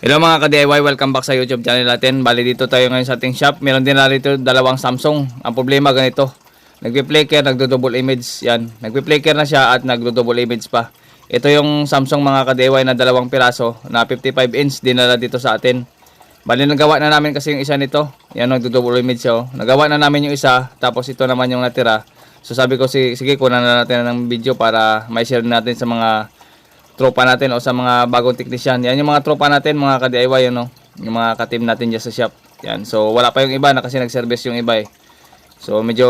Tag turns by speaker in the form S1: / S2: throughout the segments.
S1: Hello mga ka-DIY, welcome back sa YouTube channel natin. Bali dito tayo ngayon sa ating shop. Meron din narito dalawang Samsung. Ang problema ganito, nagpi-flicker, nagdo-double image. Yan, nagpi-flicker na siya at nagdo-double image pa. Ito yung Samsung mga ka-DIY na dalawang piraso na 55 inch dinala dito sa atin. Bali nagawa na namin kasi yung isa nito. Yan, nagdo-double image siya. Nagawa na namin yung isa, tapos ito naman yung natira. So sabi ko, sige kunan na natin ng video para may share natin sa mga tropa natin o sa mga bagong technician. Yan yung mga tropa natin, mga ka-DIY, ano? Yung mga ka-team natin dyan sa shop. Yan. So, wala pa yung iba na kasi nag-service yung iba eh. So, medyo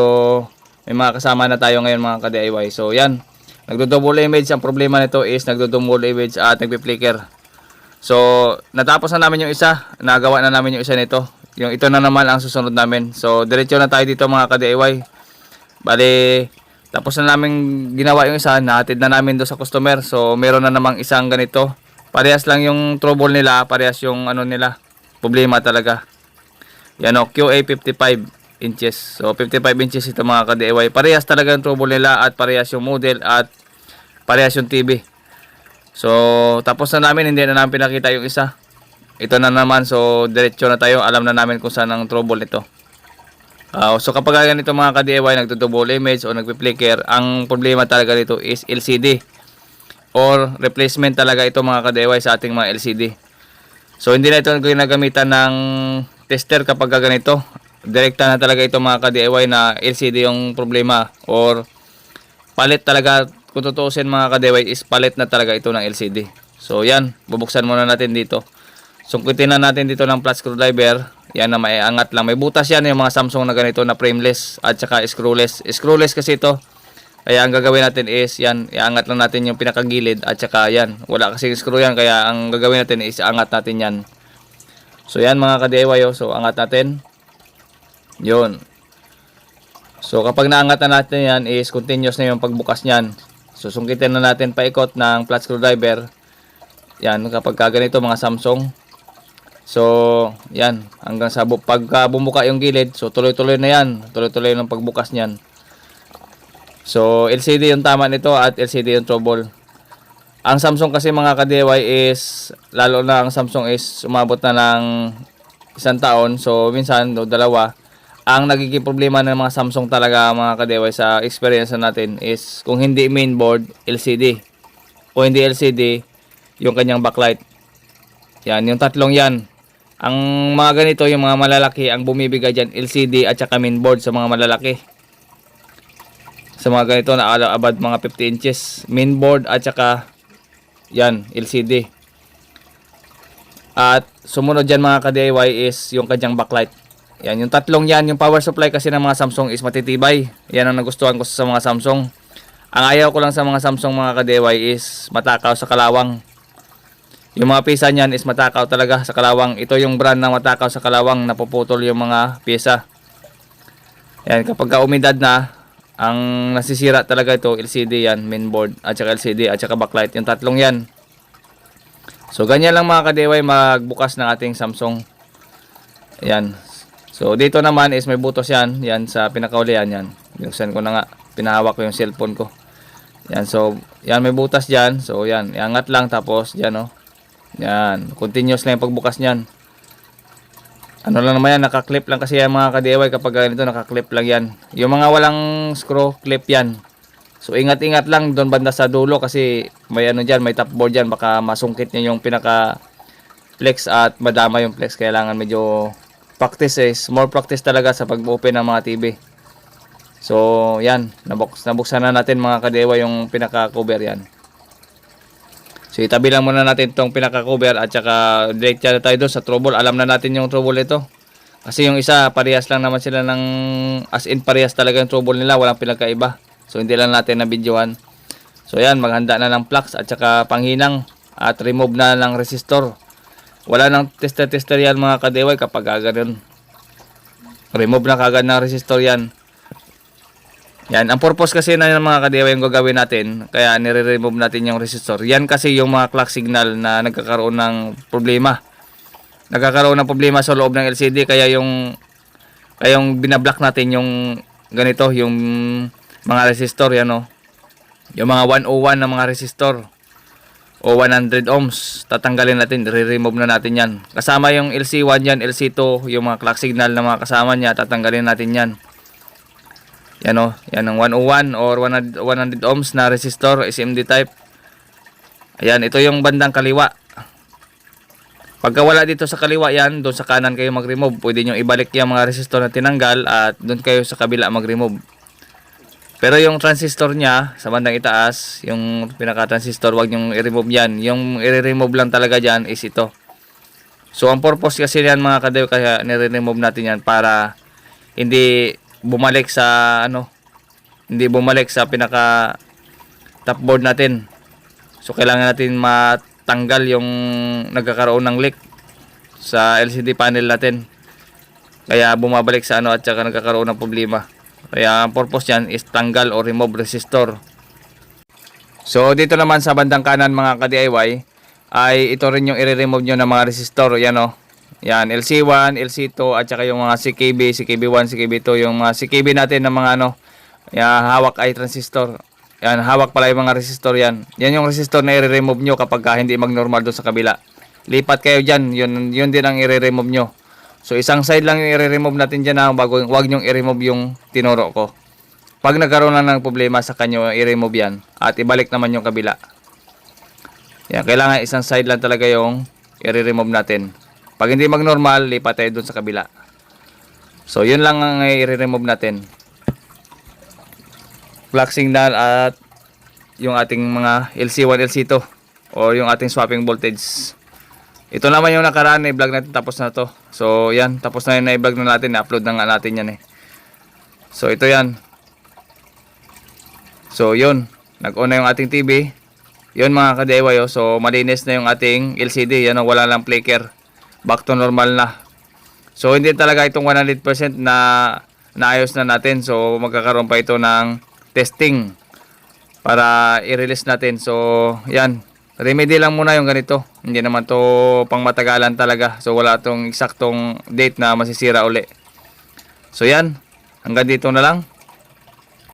S1: may mga kasama na tayo ngayon, mga ka-DIY. So, yan. Nagdo-double image. Ang problema nito is nagdo-double image at nagpi-flicker. So, natapos na namin yung isa. Nagawa na namin yung isa nito. Yung ito na naman ang susunod namin. So, diretso na tayo dito, mga ka-DIY. Bali, tapos na namin ginawa yung isa, nahatid na namin doon sa customer. So, meron na namang isang ganito. Parehas lang yung trouble nila, parehas yung ano nila. Problema talaga. Yan o, QA 55 inches. So, 55 inches ito mga ka-DIY. Parehas talaga yung trouble nila at parehas yung model at parehas yung TV. So, tapos na namin, hindi na namin pinakita yung isa. Ito na naman, so diretso na tayo. Alam na namin kung saan ang trouble nito. So kapag ganito mga ka-DIY, nagdo-double image o nagpi-flicker, ang problema talaga dito is LCD or replacement talaga ito mga ka-DIY sa ating mga LCD. So hindi na ito ginagamitan ng tester kapag ganito. Direkta na talaga ito mga ka-DIY na LCD yung problema or palit talaga. Kung tutuusin mga ka-DIY is palit na talaga ito ng LCD. So yan, bubuksan muna natin dito. Sungkitin na natin dito ng flat screwdriver. Yan na maiangat lang. May butas yan yung mga Samsung na ganito na frameless at saka screwless. Screwless kasi ito. Kaya ang gagawin natin is yan, iangat lang natin yung pinakagilid at saka yan. Wala kasi screw yan kaya ang gagawin natin is iangat natin yan. So yan mga ka-DIY, so angat natin. Yun. So kapag naangat na natin yan is continuous na yung pagbukas niyan. So sungkitin na natin paikot ng flat screwdriver. Yan kapag ganito mga Samsung. So, yan. Hanggang sa pagka bumuka yung gilid, so tuloy-tuloy na yan. Tuloy-tuloy ng pagbukas niyan. So, LCD yung tama nito at LCD yung trouble. Ang Samsung kasi mga ka-DIY is, lalo na ang Samsung is umabot na ng 1 taon. So, minsan, dalawa. Ang nagiging problema ng mga Samsung talaga mga ka-DIY sa experience natin is kung hindi mainboard, LCD. O hindi LCD, yung kanyang backlight. Yan, yung tatlong yan. Ang mga ganito, yung mga malalaki, ang bumibigay dyan, LCD at saka mainboard sa mga malalaki. Sa mga ganito na abad mga 50 inches. Mainboard at saka, yan, LCD. At sumunod dyan mga ka-DIY is yung kanyang backlight. Yan, yung tatlong yan, yung power supply kasi ng mga Samsung is matitibay. Yan ang nagustuhan ko sa mga Samsung. Ang ayaw ko lang sa mga Samsung mga ka-DIY is matakaw sa kalawang. Yung mga pisa niyan is matakaw talaga sa kalawang. Ito yung brand na matakaw sa kalawang, napuputol yung mga pisa. Yan, kapag umidad na, ang nasisira talaga ito, LCD yan, mainboard, at saka LCD, at saka backlight. Yung tatlong yan. So, ganyan lang mga ka-DIY magbukas ng ating Samsung. Yan. So, dito naman is may butos yan. Yan sa pinakaulian yan. Binuksan ko na nga. Pinahawak ko yung cellphone ko. Yan, so, yan may butas dyan. So, yan, iangat lang tapos, yan o. Yan, continuous lang yung pagbukas niyan. Ano lang naman yan, nakaklip lang kasi yan mga ka-DIY kapag ganito, nakaklip lang yan. Yung mga walang screw, clip yan. So ingat-ingat lang doon banda sa dulo kasi may ano dyan, may top board dyan, baka masungkit niya yung pinaka flex at madama yung flex. Kailangan medyo practice more practice talaga sa pag-open ng mga TV. So yan, nabuksan na natin mga ka-DIY yung pinaka cover yan. So itabi lang muna natin itong pinaka-cover at saka direct na tayo doon sa trouble. Alam na natin yung trouble ito. Kasi yung isa, parehas lang naman sila ng, as in parehas talaga yung trouble nila. Walang pinagkaiba. So hindi lang natin na videohan. So yan, maghanda na ng flux at saka panghinang at remove na ng resistor. Wala nang tester-tester yan mga ka-DIY kapag ganoon. Remove na kagad ng resistor yan. Yan, ang purpose kasi na yung mga ka-DIY yung gagawin natin, kaya nire-remove natin yung resistor. Yan kasi yung mga clock signal na nagkakaroon ng problema. Nagkakaroon ng problema sa loob ng LCD, kaya yung binablock natin yung ganito, yung mga resistor, yan o. Yung mga 101 na mga resistor. o 100 ohms. Tatanggalin natin, re-remove na natin yan. Kasama yung LC1 yan, LC2, yung mga clock signal na mga kasama niya, tatanggalin natin yan. Yan o, yan ang 101 or 100 ohms na resistor, SMD type. Ayan, ito yung bandang kaliwa. Pagka wala dito sa kaliwa yan, doon sa kanan kayo mag-remove. Pwede nyo ibalik yung mga resistor na tinanggal at doon kayo sa kabila mag-remove. Pero yung transistor niya, sa bandang itaas, yung pinaka-transistor, wag nyong i-remove yan. Yung i-remove lang talaga dyan is ito. So, ang purpose kasi yan mga kadayo, kaya nire-remove natin yan para hindi bumalik sa, hindi bumalik sa pinaka-top board natin. So, kailangan natin matanggal yung nagkakaroon ng leak sa LCD panel natin. Kaya bumabalik sa at saka nagkakaroon ng problema. Kaya ang purpose yan is tanggal o remove resistor. So dito naman sa bandang kanan mga ka-DIY ay ito rin yung i-remove nyo ng mga resistor. Yan o. Yan LC1, LC2 at saka yung mga CKB, CKB1, CKB2. Yung mga CKB natin ng mga yan, hawak ay transistor. Yan, hawak pala yung mga resistor yan. Yan yung resistor na i-remove nyo kapag hindi mag-normal doon sa kabila. Lipat kayo dyan. Yun din ang i-remove nyo. So, isang side lang yung i-remove natin dyan bago huwag nyong i-remove yung tinuro ko. Pag nagkaroon na ng problema sa kanyo, i-remove yan. At ibalik naman yung kabila. Yan, kailangan isang side lang talaga yung i-remove natin. Pag hindi mag-normal, lipat tayo dun sa kabila. So, yun lang ang i-remove natin. Clock signal at yung ating mga LC1, LC2 o yung ating swapping voltage. Ito naman yung nakaraan, i-vlog natin, tapos na to. So, yan, tapos na yun, na-i-vlog na natin, na-upload na nga natin yan So, ito yan. So, yun, nag-on na yung ating TV. Yun mga ka-DIY, so, malinis na yung ating LCD, yan wala lang flicker. Back to normal na. So, hindi talaga itong 100% na naayos na natin. So, magkakaroon pa ito ng testing para i-release natin. So, yan. Remedy lang muna yung ganito. Hindi naman to pang matagalan talaga. So wala tong eksaktong date na masisira uli. So yan. Hanggang dito na lang.